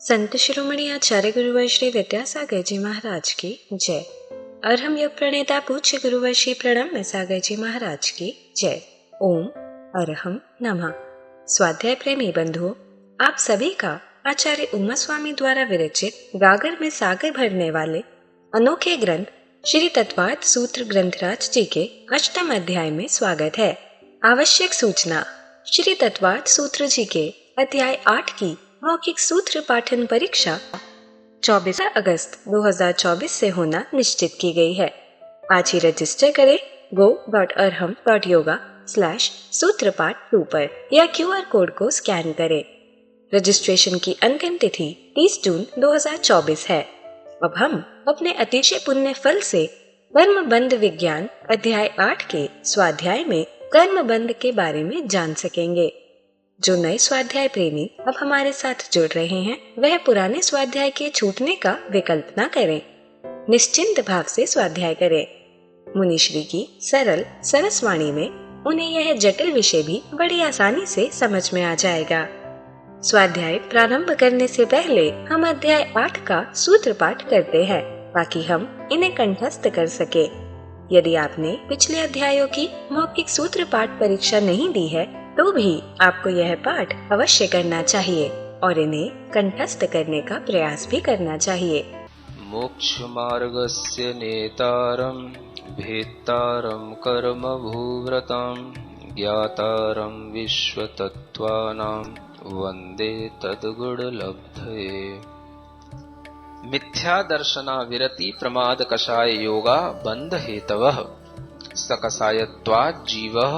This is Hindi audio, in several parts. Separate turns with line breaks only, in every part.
संत शिरोमणि आचार्य गुरुवर श्री विद्यासागर जी महाराज की जय। अरहम योग प्रणेता पूज्य गुरुवर श्री प्रणम्य सागर जी महाराज की जय। ओम अरहम नमः। स्वाध्याय प्रेमी बंधुओं, आप सभी का आचार्य उमा स्वामी द्वारा विरचित गागर में सागर भरने वाले अनोखे ग्रंथ श्री तत्वार्थ सूत्र ग्रंथराज जी के 8वें अध्याय में स्वागत है। आवश्यक सूचना, श्री तत्वार्थ सूत्र जी के अध्याय 8 की मौखिक सूत्र पाठन परीक्षा 24 अगस्त 2024 से होना निश्चित की गई है। आज ही रजिस्टर करें go.arham.yoga/सूत्रपाठ 2 पर या QR कोड को स्कैन करें। रजिस्ट्रेशन की अंतिम तिथि 30 जून 2024 है। अब हम अपने अतिशय पुण्य फल से कर्मबंध विज्ञान अध्याय 8 के स्वाध्याय में कर्मबंध के बारे में जान सकेंगे। जो नए स्वाध्याय प्रेमी अब हमारे साथ जुड़ रहे हैं, वह पुराने स्वाध्याय के छूटने का विकल्प न करें। निश्चिंत भाव से स्वाध्याय करें। मुनिश्री की सरल सरसवाणी में उन्हें यह जटिल विषय भी बड़ी आसानी से समझ में आ जाएगा। स्वाध्याय प्रारंभ करने से पहले हम अध्याय 8 का सूत्र पाठ करते हैं ताकि हम इन्हें कंठस्थ कर सके। यदि आपने पिछले अध्यायों की मौखिक सूत्र पाठ परीक्षा नहीं दी है तो भी आपको यह पाठ अवश्य करना चाहिए और इन्हें कंठस्थ करने का प्रयास भी करना चाहिए।
मोक्ष मार्गस्य नेतारं भेत्तारं कर्म भूव्रतां ज्ञातारं विश्वतत्त्वानां वन्दे तद्गुणलब्धये। मिथ्या दर्शना विरति प्रमाद कषाय योगा बंध हेतवः सकषायत्वात् जीवः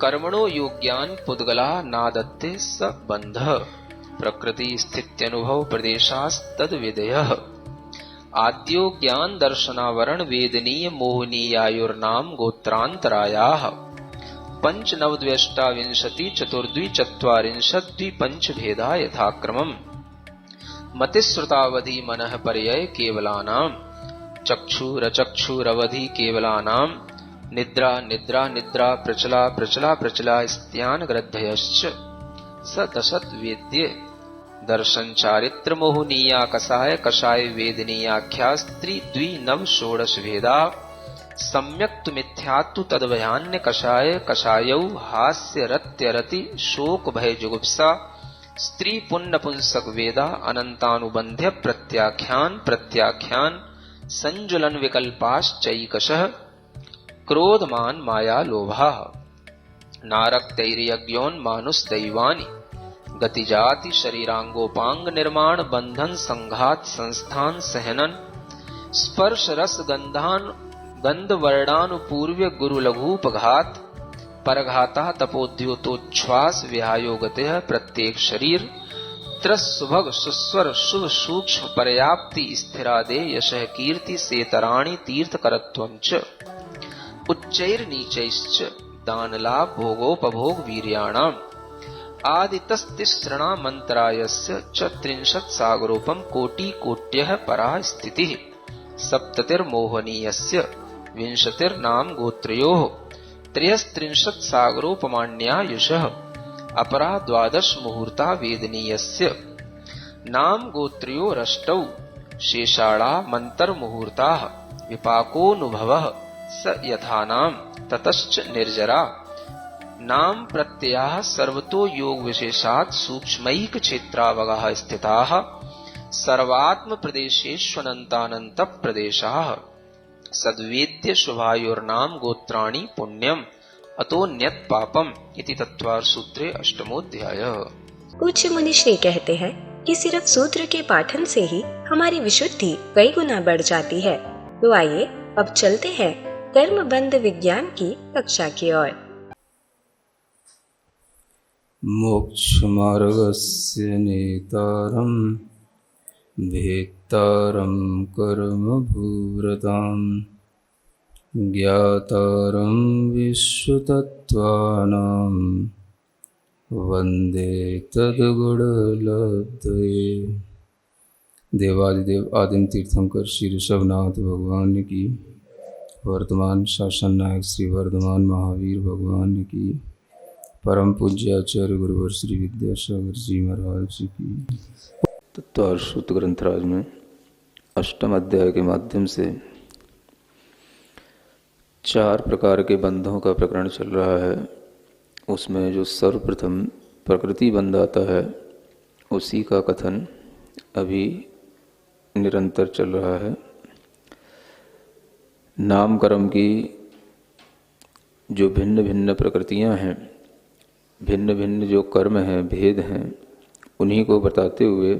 कर्मणो योग्यान पुद्गला नादत्ते स बंध प्रकृति स्थित्यनुभव प्रदेशास्तद विधेयः आद्यो ज्ञान दर्शनावरण वेदनीय मोहनीयायुर्नाम गोत्रांतरायाः पंचनवद्व्यष्टाविंशति चतुर्द्वि चत्वारिंशद्वि पंच भेदा यथाक्रमम् मतिश्रुतावधि मनः पर्यय केवलानां चक्षुरचक्षुरवधि केवलानां निद्रा निद्रा निद्रा प्रचला प्रचला प्रचला स्त्यान ग्रद्धयश्च स दशत वेद्य दर्शन चारित्र मोहनीया कषाय कषाय वेदनीयाख्या स्त्री द्वि नव षोडश भेदा सम्यक्तु मिथ्यात्तु तद्भयान्य कषाय कषायौ हास्य रत्यरति शोक भय जुगुप्सा स्त्री पुण्य पुंसक वेदा अनंतानुबंध्य प्रत्याख्यान प्रत्याख्यान संजुलन विकल्पाश्चैकशः क्रोधमान माया लोभा नारक्तैर्यज्ञोन्मानुषदैवानि गतिजाति शरीरांगोपांग निर्माण बंधन संघात संस्थान सहनन स्पर्श रस गंधान गंध वर्णानुपूर्व्य गुरु लघुपघात परघाता तपोद्योतोच्छ्वास विहायोगते प्रत्येक शरीर त्रस्सुभग सुस्वर शुभ सूक्ष्म पर्याप्ति स्थिरादे यशः कीर्ति सेतराणि तीर्थकरत्वं च उच्चैर्नीचैश्च दानलाभ भोगोपभोग वीर्याणाम् आदितस्तिसृणामन्तरायस्य च 30 सागरोपम कोटि कोट्यः परा स्थितिः सप्ततिर्मोहनीयस्य 20 नाम गोत्रयोः 33 सागरोपमाण्यायुषः अपरा 12 मुहूर्ता वेदनीयस्य नाम गोत्रयोरष्टौ शेषाणा मन्तर्मुहूर्ताः विपाकोऽनुभवः स यथानाम ततश्च निर्जरा नाम प्रत्ययाः सर्वतो योग विशेषात् सूक्ष्मैक क्षेत्रावगाः स्थिताः सर्वात्म प्रदेशेष्वनन्तानन्त प्रदेशाः सद्वेद्य शुभायोर्नाम गोत्राणि पुण्यम अतोन्यत पापम इति तत्वार्थ सूत्रे 8मोऽध्यायः।
पूज्य मुनिश्री कहते हैं कि सिर्फ सूत्र के पाठन से ही हमारी विशुद्धि कई गुना बढ़ जाती है। तो आइए अब चलते हैं कर्मबंध विज्ञान की कक्षा की ओर।
मोक्ष मार्गस्य नेतारं भेत्तारं कर्म भूव्रतां ज्ञातारं विश्वतत्त्वानां वन्दे तद्गुणलब्धये। देवादिदेव आदिम तीर्थंकर श्री ऋषभनाथ भगवान की, वर्तमान शासन नायक श्री वर्धमान महावीर भगवान की, परम पूज्य आचार्य गुरुवर श्री विद्यासागर जी महाराज की। तत्वार सूत्र ग्रंथराज में अष्टम अध्याय के माध्यम से 4 प्रकार के बंधों का प्रकरण चल रहा है। उसमें जो सर्वप्रथम प्रकृति बंध आता है उसी का कथन अभी निरंतर चल रहा है। नाम कर्म की जो भिन्न भिन्न प्रकृतियां हैं, भिन्न भिन्न जो कर्म हैं, भेद हैं, उन्हीं को बताते हुए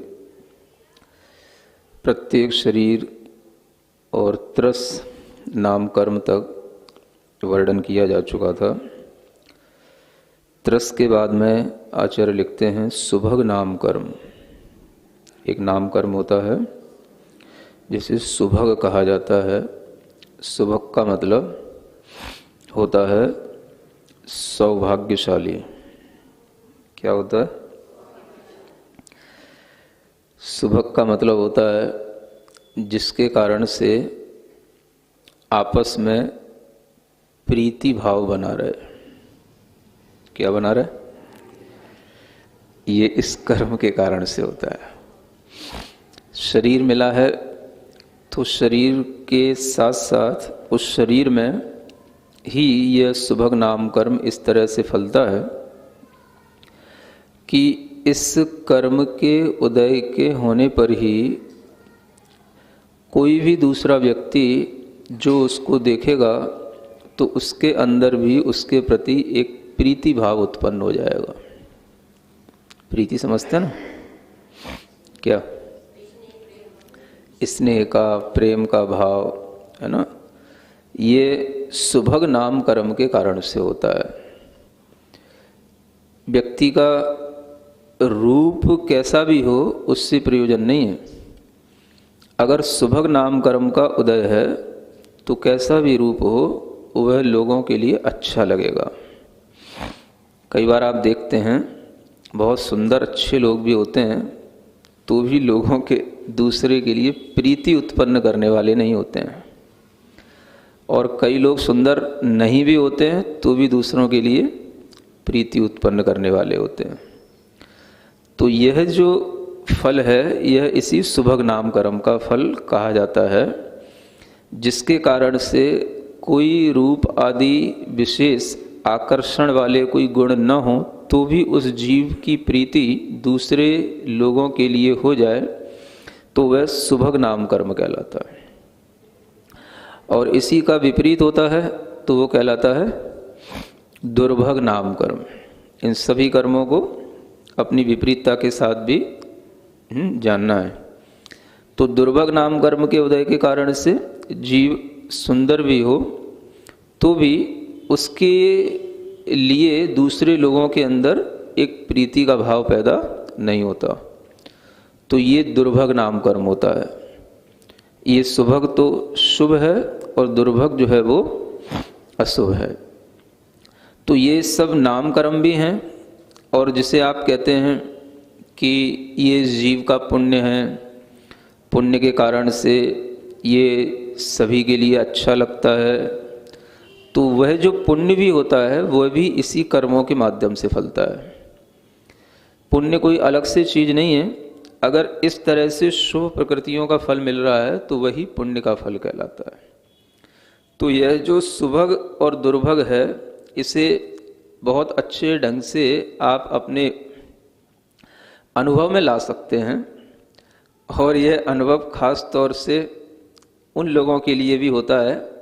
प्रत्येक शरीर और त्रस नाम कर्म तक वर्णन किया जा चुका था। त्रस के बाद में आचार्य लिखते हैं सुभग नाम कर्म। एक नाम कर्म होता है जिसे सुभग कहा जाता है। सुभग का मतलब होता है सौभाग्यशाली। क्या होता है? सुभग का मतलब होता है जिसके कारण से आपस में प्रीति भाव बना रहे। क्या बना रहे? ये इस कर्म के कारण से होता है। शरीर मिला है तो शरीर के साथ साथ उस शरीर में ही यह सुभग नाम कर्म इस तरह से फलता है कि इस कर्म के उदय के होने पर ही कोई भी दूसरा व्यक्ति जो उसको देखेगा तो उसके अंदर भी उसके प्रति एक प्रीति भाव उत्पन्न हो जाएगा। प्रीति समझते हैं ना? क्या? स्नेह का, प्रेम का भाव है ना। ये सुभग नाम कर्म के कारण से होता है। व्यक्ति का रूप कैसा भी हो उससे प्रयोजन नहीं है। अगर सुभग नाम कर्म का उदय है तो कैसा भी रूप हो वह लोगों के लिए अच्छा लगेगा। कई बार आप देखते हैं बहुत सुंदर अच्छे लोग भी होते हैं तो भी लोगों के दूसरे के लिए प्रीति उत्पन्न करने वाले नहीं होते हैं, और कई लोग सुंदर नहीं भी होते हैं तो भी दूसरों के लिए प्रीति उत्पन्न करने वाले होते हैं। तो यह जो फल है यह इसी सुभग नाम कर्म का फल कहा जाता है, जिसके कारण से कोई रूप आदि विशेष आकर्षण वाले कोई गुण न हो तो भी उस जीव की प्रीति दूसरे लोगों के लिए हो जाए तो वह सुभग नाम कर्म कहलाता है। और इसी का विपरीत होता है तो वो कहलाता है दुर्भग नाम कर्म। इन सभी कर्मों को अपनी विपरीतता के साथ भी जानना है। तो दुर्भग नाम कर्म के उदय के कारण से जीव सुंदर भी हो तो भी उसके लिए दूसरे लोगों के अंदर एक प्रीति का भाव पैदा नहीं होता। तो ये दुर्भग नाम कर्म होता है। ये सुभग तो शुभ है और दुर्भग जो है वो अशुभ है। तो ये सब नाम कर्म भी हैं, और जिसे आप कहते हैं कि ये जीव का पुण्य है, पुण्य के कारण से ये सभी के लिए अच्छा लगता है, तो वह जो पुण्य भी होता है वह भी इसी कर्मों के माध्यम से फलता है। पुण्य कोई अलग से चीज़ नहीं है। अगर इस तरह से शुभ प्रकृतियों का फल मिल रहा है तो वही पुण्य का फल कहलाता है। तो यह जो सुभग और दुर्भग है इसे बहुत अच्छे ढंग से आप अपने अनुभव में ला सकते हैं, और यह अनुभव खास तौर से उन लोगों के लिए भी होता है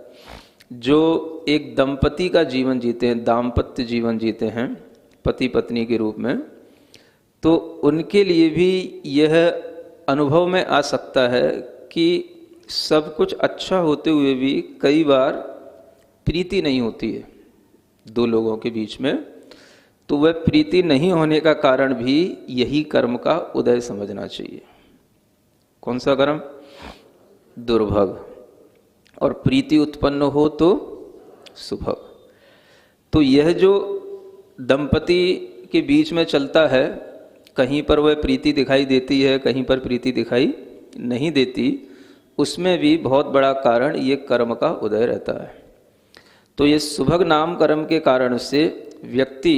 जो एक दंपति का जीवन जीते हैं, दाम्पत्य जीवन जीते हैं पति पत्नी के रूप में। तो उनके लिए भी यह अनुभव में आ सकता है कि सब कुछ अच्छा होते हुए भी कई बार प्रीति नहीं होती है दो लोगों के बीच में। तो वह प्रीति नहीं होने का कारण भी यही कर्म का उदय समझना चाहिए। कौन सा कर्म? दुर्भग। और प्रीति उत्पन्न हो तो सुभग। तो यह जो दंपति के बीच में चलता है, कहीं पर वह प्रीति दिखाई देती है, कहीं पर प्रीति दिखाई नहीं देती, उसमें भी बहुत बड़ा कारण ये कर्म का उदय रहता है। तो ये सुभग नाम कर्म के कारण से व्यक्ति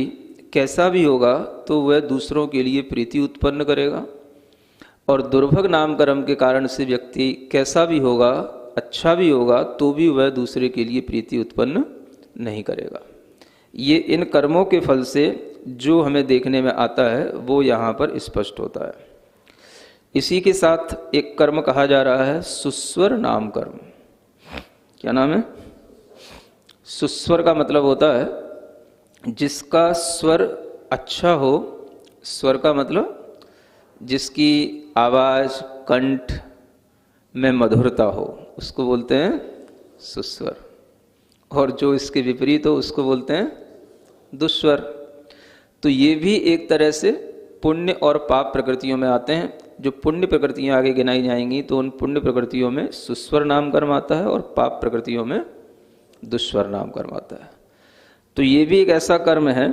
कैसा भी होगा तो वह दूसरों के लिए प्रीति उत्पन्न करेगा, और दुर्भग नाम कर्म के कारण से व्यक्ति कैसा भी होगा, अच्छा भी होगा, तो भी वह दूसरे के लिए प्रीति उत्पन्न नहीं करेगा। ये इन कर्मों के फल से जो हमें देखने में आता है वो यहाँ पर स्पष्ट होता है। इसी के साथ एक कर्म कहा जा रहा है सुस्वर नाम कर्म। क्या नाम है? सुस्वर का मतलब होता है जिसका स्वर अच्छा हो। स्वर का मतलब जिसकी आवाज़ कंठ में मधुरता हो, उसको बोलते हैं सुस्वर। और जो इसके विपरीत हो उसको बोलते हैं दुस्वर। तो ये भी एक तरह से पुण्य और पाप प्रकृतियों में आते हैं। जो पुण्य प्रकृतियां आगे गिनाई जाएंगी तो उन पुण्य प्रकृतियों में सुस्वर नाम कर्म आता है और पाप प्रकृतियों में दुस्वर नाम कर्म आता है। तो ये भी एक ऐसा कर्म है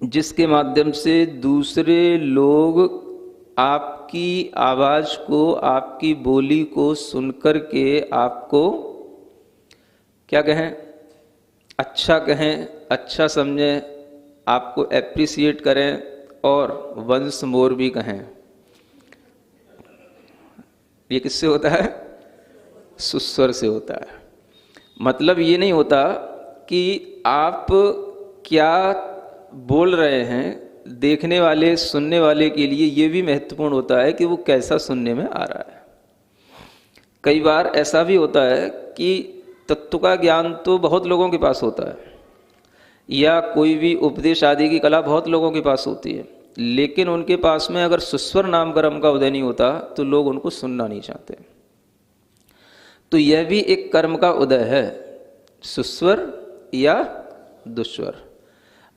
जिसके माध्यम से दूसरे लोग आपकी आवाज़ को, आपकी बोली को सुनकर के आपको क्या कहें, अच्छा कहें, अच्छा समझें, आपको एप्रिसिएट करें और वंस मोर भी कहें। ये किससे होता है? सुस्वर से होता है। मतलब ये नहीं होता कि आप क्या बोल रहे हैं, देखने वाले सुनने वाले के लिए ये भी महत्वपूर्ण होता है कि वो कैसा सुनने में आ रहा है। कई बार ऐसा भी होता है कि तत्व का ज्ञान तो बहुत लोगों के पास होता है, या कोई भी उपदेश आदि की कला बहुत लोगों के पास होती है, लेकिन उनके पास में अगर सुस्वर नाम कर्म का उदय नहीं होता तो लोग उनको सुनना नहीं चाहते। तो यह भी एक कर्म का उदय है, सुस्वर या दुस्वर।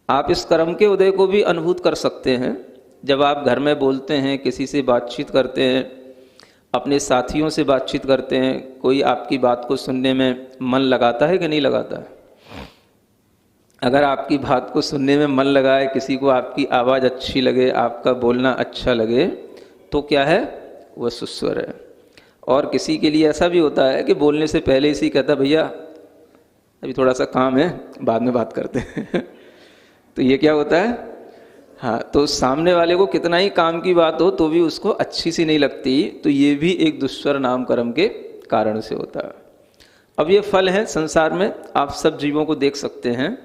आप इस कर्म के उदय को भी अनुभूत कर सकते हैं जब आप घर में बोलते हैं, किसी से बातचीत करते हैं, अपने साथियों से बातचीत करते हैं, कोई आपकी बात को सुनने में मन लगाता है कि नहीं लगाता है? अगर आपकी बात को सुनने में मन लगाए, किसी को आपकी आवाज़ अच्छी लगे, आपका बोलना अच्छा लगे, तो क्या है? वह सुस्वर है। और किसी के लिए ऐसा भी होता है कि बोलने से पहले इसी कहता भैया अभी थोड़ा सा काम है, बाद में बात करते हैं। तो ये क्या होता है? हाँ, तो सामने वाले को कितना ही काम की बात हो तो भी उसको अच्छी सी नहीं लगती, तो ये भी एक दुस्वर नाम कर्म के कारण से होता है। अब ये फल हैं संसार में, आप सब जीवों को देख सकते हैं,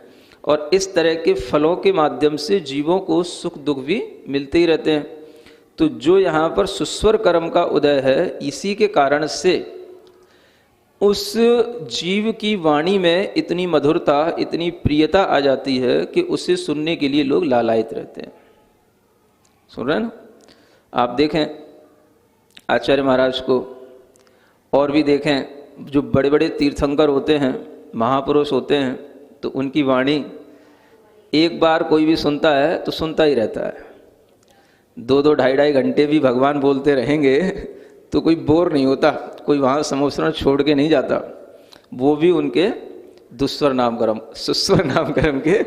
और इस तरह के फलों के माध्यम से जीवों को सुख दुख भी मिलते ही रहते हैं। तो जो यहाँ पर सुस्वर कर्म का उदय है, इसी के कारण से उस जीव की वाणी में इतनी मधुरता, इतनी प्रियता आ जाती है कि उसे सुनने के लिए लोग लालायित रहते हैं। सुन रहे हैं ना? आप देखें आचार्य महाराज को, और भी देखें जो बड़े बड़े तीर्थंकर होते हैं, महापुरुष होते हैं, तो उनकी वाणी एक बार कोई भी सुनता है तो सुनता ही रहता है। 2-2, 2.5 घंटे भी भगवान बोलते रहेंगे तो कोई बोर नहीं होता, कोई वहाँ समोसरण छोड़ के नहीं जाता। वो भी उनके दुस्वर नाम कर्म, सुस्वर नाम कर्म के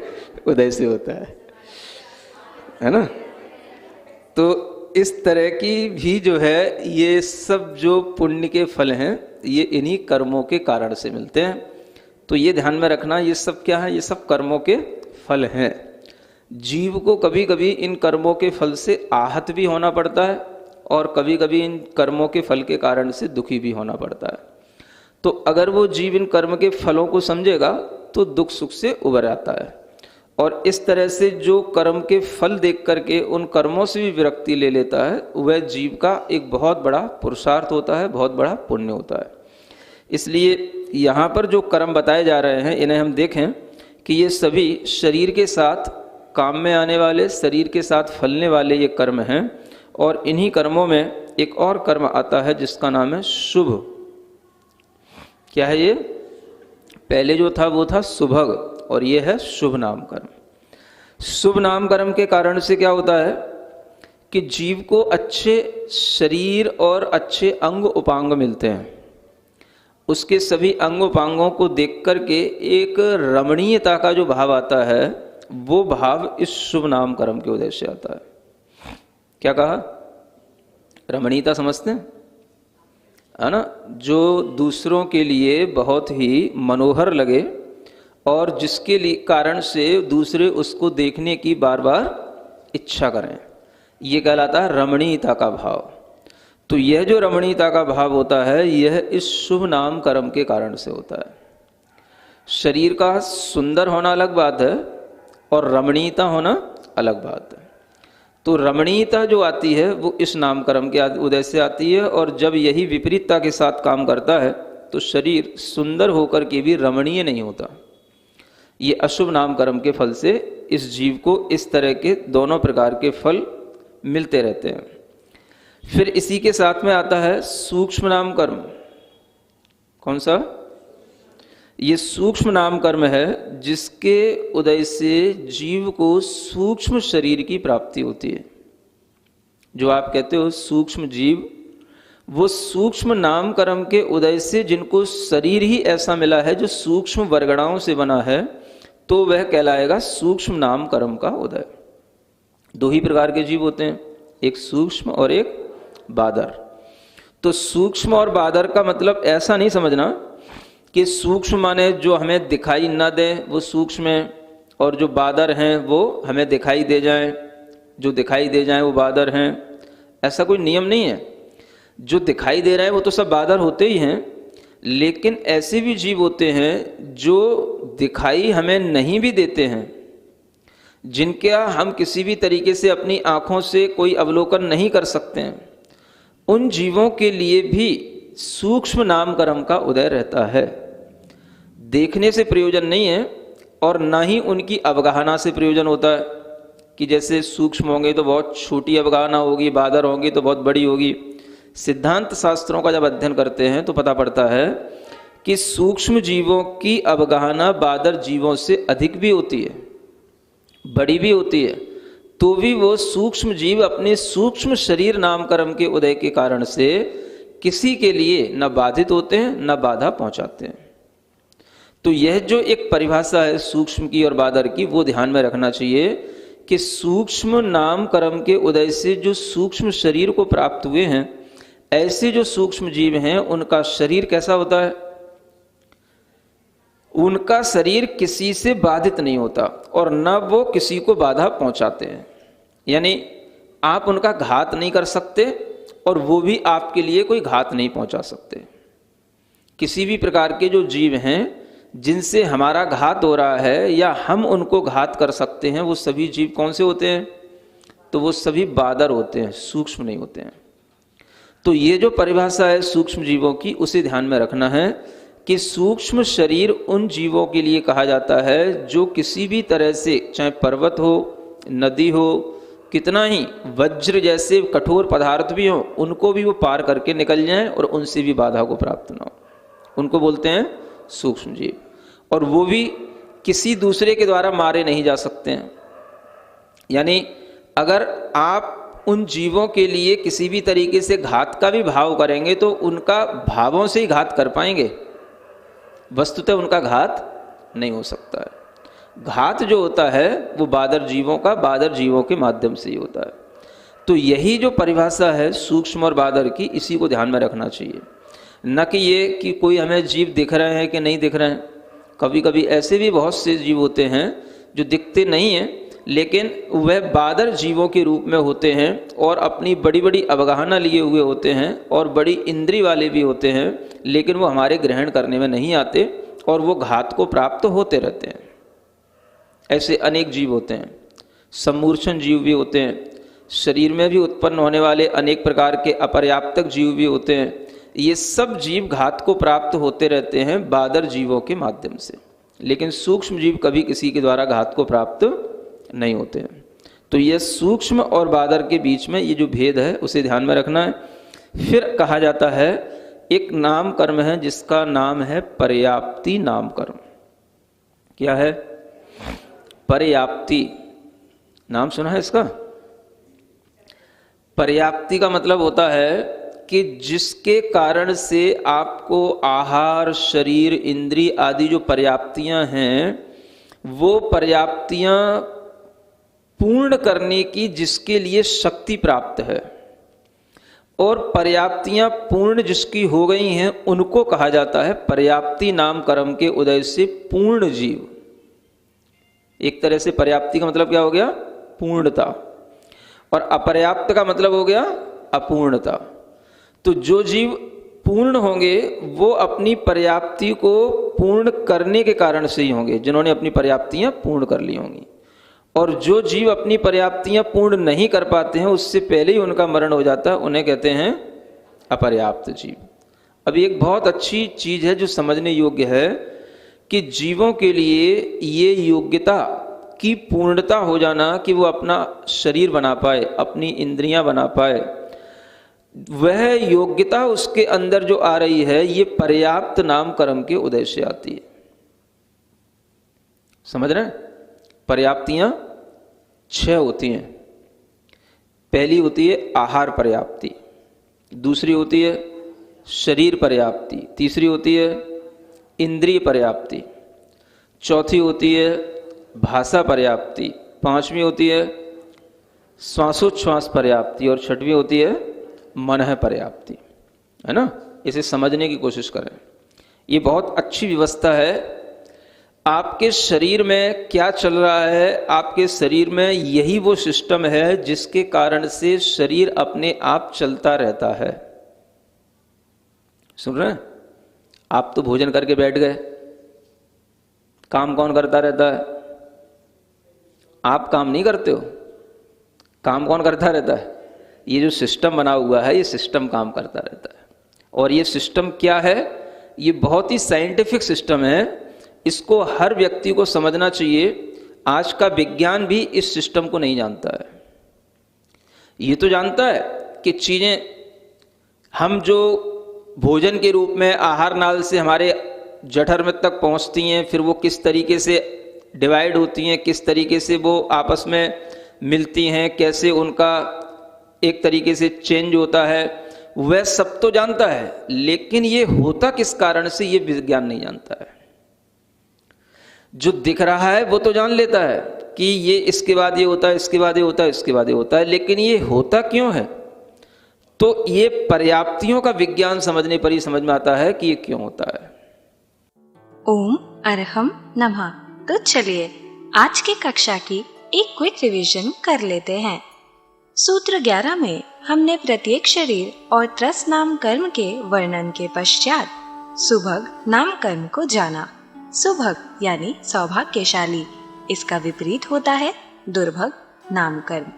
उदय से होता है ना? तो इस तरह की भी जो है, ये सब जो पुण्य के फल हैं, ये इन्हीं कर्मों के कारण से मिलते हैं। तो ये ध्यान में रखना, ये सब क्या है? ये सब कर्मों के फल हैं। जीव को कभी कभी इन कर्मों के फल से आहत भी होना पड़ता है, और कभी कभी इन कर्मों के फल के कारण से दुखी भी होना पड़ता है। तो अगर वो जीव इन कर्म के फलों को समझेगा तो दुख सुख से उबर आता है। और इस तरह से जो कर्म के फल देख करके उन कर्मों से भी विरक्ति ले लेता है, वह जीव का एक बहुत बड़ा पुरुषार्थ होता है, बहुत बड़ा पुण्य होता है। इसलिए यहाँ पर जो कर्म बताए जा रहे हैं, इन्हें हम देखें कि ये सभी शरीर के साथ काम में आने वाले, शरीर के साथ फलने वाले ये कर्म हैं। और इन्हीं कर्मों में एक और कर्म आता है जिसका नाम है शुभ। क्या है ये? पहले जो था वो था सुभग, और ये है शुभ नाम कर्म। शुभ नाम कर्म के कारण से क्या होता है कि जीव को अच्छे शरीर और अच्छे अंग उपांग मिलते हैं। उसके सभी अंग उपांगों को देख करके एक रमणीयता का जो भाव आता है, वो भाव इस शुभ नाम कर्म के उदय से आता है। क्या कहा? रमणीयता समझते हैं, है ना? जो दूसरों के लिए बहुत ही मनोहर लगे और जिसके लिए कारण से दूसरे उसको देखने की बार बार इच्छा करें, ये कहलाता है रमणीयता का भाव। तो यह जो रमणीयता का भाव होता है, यह इस शुभ नाम कर्म के कारण से होता है। शरीर का सुंदर होना अलग बात है और रमणीयता होना अलग बात है। तो रमणीयता जो आती है वो इस नाम कर्म के उदय से आती है, और जब यही विपरीतता के साथ काम करता है तो शरीर सुंदर होकर के भी रमणीय नहीं होता। ये अशुभ नाम कर्म के फल से इस जीव को इस तरह के दोनों प्रकार के फल मिलते रहते हैं। फिर इसी के साथ में आता है सूक्ष्म नाम कर्म। कौन सा? ये सूक्ष्म नाम कर्म है जिसके उदय से जीव को सूक्ष्म शरीर की प्राप्ति होती है। जो आप कहते हो सूक्ष्म जीव, वो सूक्ष्म नाम कर्म के उदय से जिनको शरीर ही ऐसा मिला है जो सूक्ष्म वर्गणाओं से बना है, तो वह कहलाएगा सूक्ष्म नाम कर्म का उदय। दो ही प्रकार के जीव होते हैं, एक सूक्ष्म और एक बादर। तो सूक्ष्म और बादर का मतलब ऐसा नहीं समझना कि सूक्ष्म माने जो हमें दिखाई न दे वो सूक्ष्म है, और जो बादर हैं वो हमें दिखाई दे जाएं, जो दिखाई दे जाएं वो बादर हैं। ऐसा कोई नियम नहीं है। जो दिखाई दे रहा है वो तो सब बादर होते ही हैं, लेकिन ऐसे भी जीव होते हैं जो दिखाई हमें नहीं भी देते हैं, जिनका हम किसी भी तरीके से अपनी आँखों से कोई अवलोकन नहीं कर सकते हैं। उन जीवों के लिए भी सूक्ष्म नाम कर्म का उदय रहता है। देखने से प्रयोजन नहीं है और ना ही उनकी अवगाहना से प्रयोजन होता है कि जैसे सूक्ष्म होंगे तो बहुत छोटी अवगाहना होगी, बादर होंगी तो बहुत बड़ी होगी। सिद्धांत शास्त्रों का जब अध्ययन करते हैं तो पता पड़ता है कि सूक्ष्म जीवों की अवगाहना बादर जीवों से अधिक भी होती है, बड़ी भी होती है, तो भी वो सूक्ष्म जीव अपने सूक्ष्म शरीर नाम कर्म के उदय के कारण से किसी के लिए न बाधित होते हैं न बाधा पहुंचाते हैं। तो यह जो एक परिभाषा है सूक्ष्म की और बादर की, वो ध्यान में रखना चाहिए कि सूक्ष्म नाम कर्म के उदय से जो सूक्ष्म शरीर को प्राप्त हुए हैं, ऐसे जो सूक्ष्म जीव हैं उनका शरीर कैसा होता है? उनका शरीर किसी से बाधित नहीं होता और न वो किसी को बाधा पहुंचाते हैं। यानी आप उनका घात नहीं कर सकते और वो भी आपके लिए कोई घात नहीं पहुंचा सकते। किसी भी प्रकार के जो जीव हैं जिनसे हमारा घात हो रहा है या हम उनको घात कर सकते हैं, वो सभी जीव कौन से होते हैं? तो वो सभी बादर होते हैं, सूक्ष्म नहीं होते हैं। तो ये जो परिभाषा है सूक्ष्म जीवों की, उसे ध्यान में रखना है कि सूक्ष्म शरीर उन जीवों के लिए कहा जाता है जो किसी भी तरह से, चाहे पर्वत हो, नदी हो, कितना ही वज्र जैसे कठोर पदार्थ भी हो, उनको भी वो पार करके निकल जाएं और उनसे भी बाधा को प्राप्त ना हो, उनको बोलते हैं सूक्ष्म जीव। और वो भी किसी दूसरे के द्वारा मारे नहीं जा सकते हैं। यानी अगर आप उन जीवों के लिए किसी भी तरीके से घात का भी भाव करेंगे तो उनका भावों से ही घात कर पाएंगे, वस्तुतः उनका घात नहीं हो सकता है। घात जो होता है वो बादर जीवों का, बादर जीवों के माध्यम से ही होता है। तो यही जो परिभाषा है सूक्ष्म और बादर की, इसी को ध्यान में रखना चाहिए। न कि ये कि कोई हमें जीव दिख रहे हैं कि नहीं दिख रहे हैं। कभी कभी ऐसे भी बहुत से जीव होते हैं जो दिखते नहीं हैं, लेकिन वह बादर जीवों के रूप में होते हैं और अपनी बड़ी बड़ी अवगाहना लिए हुए होते हैं और बड़ी इंद्री वाले भी होते हैं, लेकिन वो हमारे ग्रहण करने में नहीं आते और वो घात को प्राप्त होते रहते हैं। ऐसे अनेक जीव होते हैं। सम्मूर्छन जीव भी होते हैं, शरीर में भी उत्पन्न होने वाले अनेक प्रकार के अपर्याप्तक जीव भी होते हैं। ये सब जीव घात को प्राप्त होते रहते हैं बादर जीवों के माध्यम से, लेकिन सूक्ष्म जीव कभी किसी के द्वारा घात को प्राप्त नहीं होते हैं। तो यह सूक्ष्म और बादर के बीच में ये जो भेद है उसे ध्यान में रखना है। फिर कहा जाता है एक नाम कर्म है जिसका नाम है पर्याप्ति नाम कर्म। क्या है? पर्याप्ति। नाम सुना है इसका? पर्याप्ति का मतलब होता है कि जिसके कारण से आपको आहार, शरीर, इंद्री आदि जो पर्याप्तियां हैं, वो पर्याप्तियां पूर्ण करने की जिसके लिए शक्ति प्राप्त है, और पर्याप्तियां पूर्ण जिसकी हो गई हैं उनको कहा जाता है पर्याप्ति नाम कर्म के उदय से पूर्ण जीव। एक तरह से पर्याप्ति का मतलब क्या हो गया? पूर्णता। और अपर्याप्त का मतलब हो गया अपूर्णता। तो जो जीव पूर्ण होंगे वो अपनी पर्याप्ति को पूर्ण करने के कारण से ही होंगे, जिन्होंने अपनी पर्याप्तियां पूर्ण कर ली होंगी। और जो जीव अपनी पर्याप्तियां पूर्ण नहीं कर पाते हैं, उससे पहले ही उनका मरण हो जाता है, उन्हें कहते हैं अपर्याप्त जीव। अब एक बहुत अच्छी चीज है जो समझने योग्य है कि जीवों के लिए ये योग्यता की पूर्णता हो जाना कि वो अपना शरीर बना पाए, अपनी इंद्रियां बना पाए, वह योग्यता उसके अंदर जो आ रही है, ये पर्याप्त नाम कर्म के उदय से आती है। समझ रहे हैं? पर्याप्तियां 6 होती हैं। पहली होती है आहार पर्याप्ति, दूसरी होती है शरीर पर्याप्ति, तीसरी होती है इंद्रिय पर्याप्ति, चौथी होती है भाषा पर्याप्ति, पांचवी होती है श्वासोच्छ्वास पर्याप्ति और छठवीं होती है मन पर्याप्ति। है ना? इसे समझने की कोशिश करें। ये बहुत अच्छी व्यवस्था है। आपके शरीर में क्या चल रहा है, आपके शरीर में यही वो सिस्टम है जिसके कारण से शरीर अपने आप चलता रहता है। सुन रहे हैं? आप तो भोजन करके बैठ गए, काम कौन करता रहता है? आप काम नहीं करते हो, काम कौन करता रहता है? ये जो सिस्टम बना हुआ है, ये सिस्टम काम करता रहता है। और ये सिस्टम क्या है? ये बहुत ही साइंटिफिक सिस्टम है। इसको हर व्यक्ति को समझना चाहिए। आज का विज्ञान भी इस सिस्टम को नहीं जानता है। ये तो जानता है कि चीजें हम जो भोजन के रूप में आहार नाल से हमारे जठर में तक पहुंचती हैं, फिर वो किस तरीके से डिवाइड होती हैं, किस तरीके से वो आपस में मिलती हैं, कैसे उनका एक तरीके से चेंज होता है, वह सब तो जानता है। लेकिन ये होता किस कारण से, ये विज्ञान नहीं जानता है। जो दिख रहा है वो तो जान लेता है कि ये इसके बाद ये होता है, इसके बाद ये होता है, इसके बाद ये होता है, लेकिन ये होता क्यों है? तो ये पर्याप्तियों का विज्ञान समझने पर ही समझ में आता है कि ये क्यों होता है।
ओम अरहम नमः। तो चलिए आज की कक्षा की एक क्विक रिवीजन कर लेते हैं। सूत्र 11 में हमने प्रत्येक शरीर और त्रस नाम कर्म के वर्णन के पश्चात सुभग नाम कर्म को जाना। सुभग यानी सौभाग्यशाली, इसका विपरीत होता है दुर्भग नाम कर्म।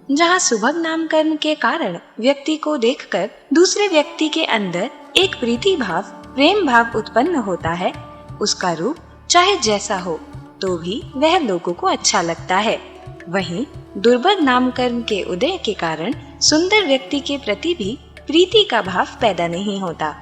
जहाँ सुभग नाम कर्म के कारण व्यक्ति को देखकर दूसरे व्यक्ति के अंदर एक प्रीति भाव, प्रेम भाव उत्पन्न होता है, उसका रूप चाहे जैसा हो तो भी वह लोगों को अच्छा लगता है। वहीं दुर्भग नाम कर्म के उदय के कारण सुंदर व्यक्ति के प्रति भी प्रीति का भाव पैदा नहीं होता।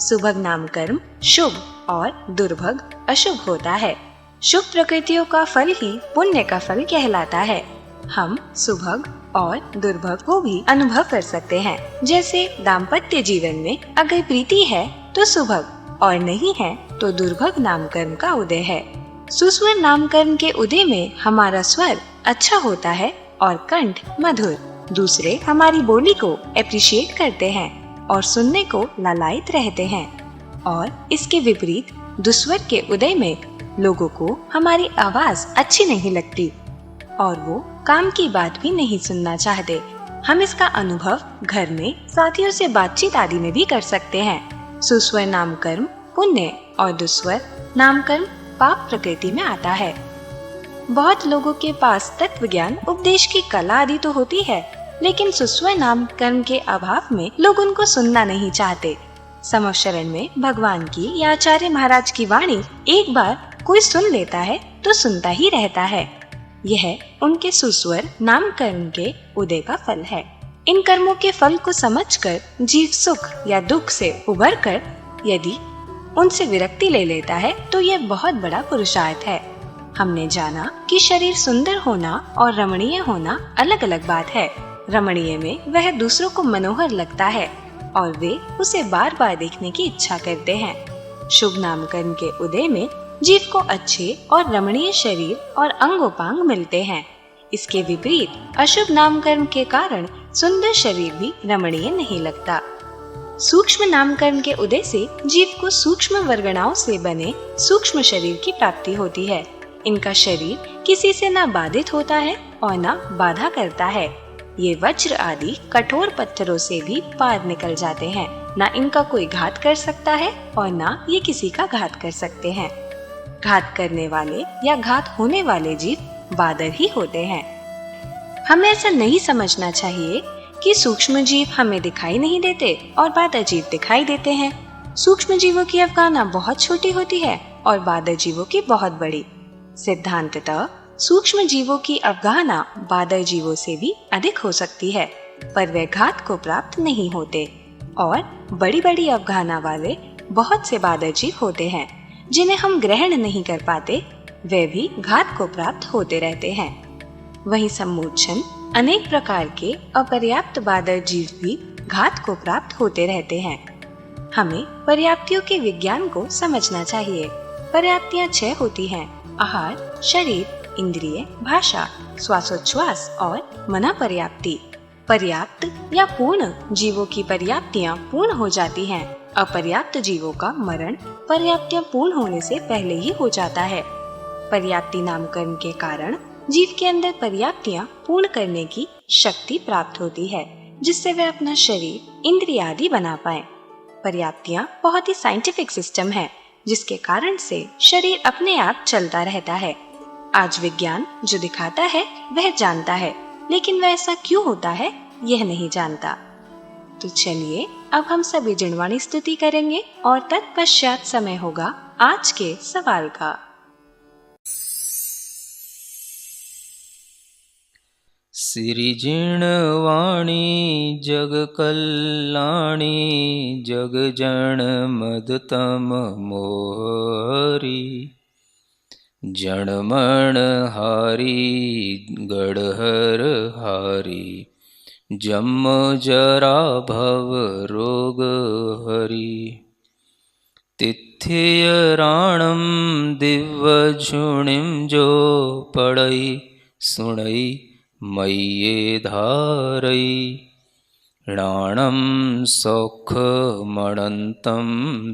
सुभग नाम कर्म शुभ और दुर्भग अशुभ होता है। शुभ प्रकृतियों का फल ही पुण्य का फल कहलाता है। हम सुभग और दुर्भग को भी अनुभव कर सकते हैं। जैसे दाम्पत्य जीवन में अगर प्रीति है तो सुभग और नहीं है तो दुर्भग नाम कर्म का उदय है। सुस्वर नाम कर्म के उदय में हमारा स्वर अच्छा होता है और कंठ मधुर। दूसरे हमारी बोली को एप्रिशिएट करते हैं और सुनने को लालायित रहते हैं। और इसके विपरीत दुस्वर के उदय में लोगों को हमारी आवाज अच्छी नहीं लगती और वो काम की बात भी नहीं सुनना चाहते। हम इसका अनुभव घर में साथियों से बातचीत आदि में भी कर सकते हैं। सुस्वर नाम कर्म पुण्य और दुस्वर नाम कर्म पाप प्रकृति में आता है। बहुत लोगों के पास तत्व ज्ञान, उपदेश की कला आदि तो होती है, लेकिन सुस्वर नाम कर्म के अभाव में लोग उनको सुनना नहीं चाहते। समशरण में भगवान की या आचार्य महाराज की वाणी एक बार कोई सुन लेता है तो सुनता ही रहता है। यह उनके सुस्वर नाम कर्म के उदय का फल है। इन कर्मों के फल को समझकर जीव सुख या दुख से उबर कर यदि उनसे विरक्ति ले लेता है तो यह बहुत बड़ा पुरुषार्थ है। हमने जाना कि शरीर सुंदर होना और रमणीय होना अलग अलग बात है। रमणीय में वह दूसरों को मनोहर लगता है और वे उसे बार बार देखने की इच्छा करते हैं। शुभ नाम कर्म के उदय में जीव को अच्छे और रमणीय शरीर और अंगोपांग मिलते हैं। इसके विपरीत अशुभ नाम कर्म के कारण सुंदर शरीर भी रमणीय नहीं लगता। सूक्ष्म नाम कर्म के उदय से जीव को सूक्ष्म वर्गणाओं से बने सूक्ष्म शरीर की प्राप्ति होती है। इनका शरीर किसी से न बाधित होता है और न बाधा करता है। ये वज्र आदि कठोर पत्थरों से भी पार निकल जाते हैं। ना इनका कोई घात कर सकता है और ना ये किसी का घात कर सकते हैं। घात करने वाले या घात होने वाले जीव बादर ही होते हैं। हमें ऐसा नहीं समझना चाहिए कि सूक्ष्म जीव हमें दिखाई नहीं देते और बादर जीव दिखाई देते हैं। सूक्ष्म जीवों की अवगाहना बहुत छोटी होती है और बादर जीवों की बहुत बड़ी। सिद्धांततः सूक्ष्म जीवों की अवगाहना बादर जीवों से भी अधिक हो सकती है, पर वे घात को प्राप्त नहीं होते। और बड़ी बड़ी अवगाहना वाले बहुत से बादर जीव होते हैं जिन्हें हम ग्रहण नहीं कर पाते, वे भी घात को प्राप्त होते रहते हैं। वहीं सम्मोचन अनेक प्रकार के अपर्याप्त बादर जीव भी घात को प्राप्त होते रहते हैं। हमें पर्याप्तियों के विज्ञान को समझना चाहिए। पर्याप्तियां 6 होती हैं: आहार, शरीर, इंद्रिय, भाषा, श्वासोच्छ्वास और मना पर्याप्ति। पर्याप्त या पूर्ण जीवों की पर्याप्तियां पूर्ण हो जाती हैं। अपर्याप्त जीवों का मरण पर्याप्तियां पूर्ण होने से पहले ही हो जाता है। पर्याप्ति नामकरण के कारण जीव के अंदर पर्याप्तियां पूर्ण करने की शक्ति प्राप्त होती है, जिससे वे अपना शरीर, इंद्रिय आदि बना पाए। पर्याप्तियां बहुत ही साइंटिफिक सिस्टम है, जिसके कारण से शरीर अपने आप चलता रहता है। आज विज्ञान जो दिखाता है वह जानता है, लेकिन वह ऐसा क्यों होता है यह नहीं जानता। तो चलिए अब हम सभी जिणवाणी स्तुति करेंगे और तत्पश्चात समय होगा आज के सवाल का।
सिरिजिणवाणी जग कल्याणी जग जन मदतम मोहरी जणमण हारी गढ़हर हारी जम जरा भव रोग हरि तिथ्य राणम दिव्य झुणिम जो पड़ई सुणई मय्ये धारई राणम सौख मणंतम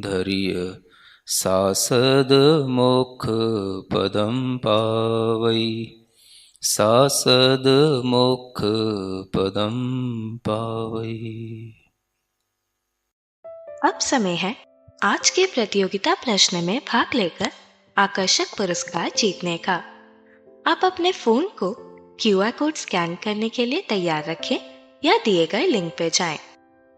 धरिय सासद मोक्ष पदम पावई सासद मोक्ष पदम पावई।
अब समय है आज के प्रतियोगिता प्रश्न में भाग लेकर आकर्षक पुरस्कार जीतने का। आप अपने फोन को QR कोड स्कैन करने के लिए तैयार रखें या दिए गए लिंक पे जाएं।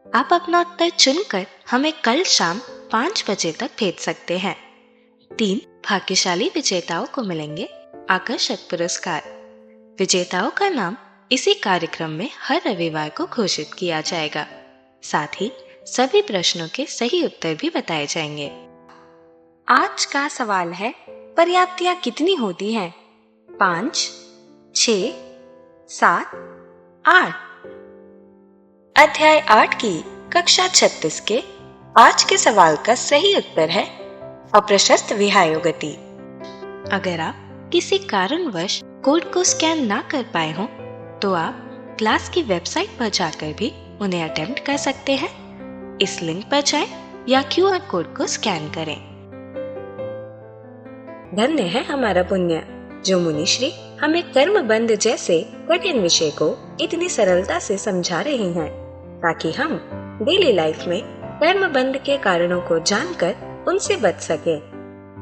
आप अपना उत्तर चुनकर हमें कल शाम 5 बजे तक भेज सकते हैं। 3 भाग्यशाली विजेताओं को मिलेंगे आकर्षक पुरस्कार। विजेताओं का नाम इसी कार्यक्रम में हर रविवार को घोषित किया जाएगा। साथ ही सभी प्रश्नों के सही उत्तर भी बताए जाएंगे। आज का सवाल है, पर्याप्तियां कितनी होती हैं? 5, 6, 7, 8। अध्याय 8 की कक्षा 36 के आज के सवाल का सही उत्तर है अप्रशस्त विहायो गति। अगर आप किसी कारणवश कोड को स्कैन ना कर पाए हो तो आप क्लास की वेबसाइट पर जाकर भी उन्हें अटेम्प्ट कर सकते हैं। इस लिंक पर जाएं या QR कोड को स्कैन करें। धन्य है हमारा पुण्य जो मुनिश्री हमें कर्म बंध जैसे कठिन विषय को इतनी सरलता से समझा रहे हैं, ताकि हम डेली लाइफ में कर्म बंध के कारणों को जानकर उनसे बच सके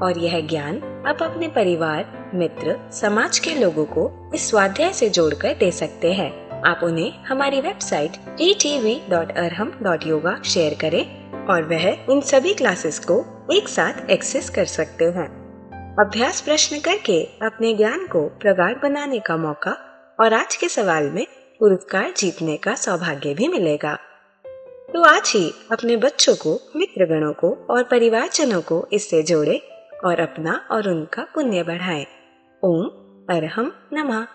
और यह ज्ञान आप अपने परिवार, मित्र, समाज के लोगों को इस स्वाध्याय से जोड़कर दे सकते हैं। आप उन्हें हमारी वेबसाइट etv.arham.yoga शेयर करें और वह इन सभी क्लासेस को एक साथ एक्सेस कर सकते हैं। अभ्यास प्रश्न करके अपने ज्ञान को प्रगाढ़ बनाने का मौका और आज के सवाल में पुरस्कार जीतने का सौभाग्य भी मिलेगा। तो आज ही अपने बच्चों को, मित्रगणों को और परिवारजनों को इससे जोड़े और अपना और उनका पुण्य बढ़ाएं। ओम अरहम नमः।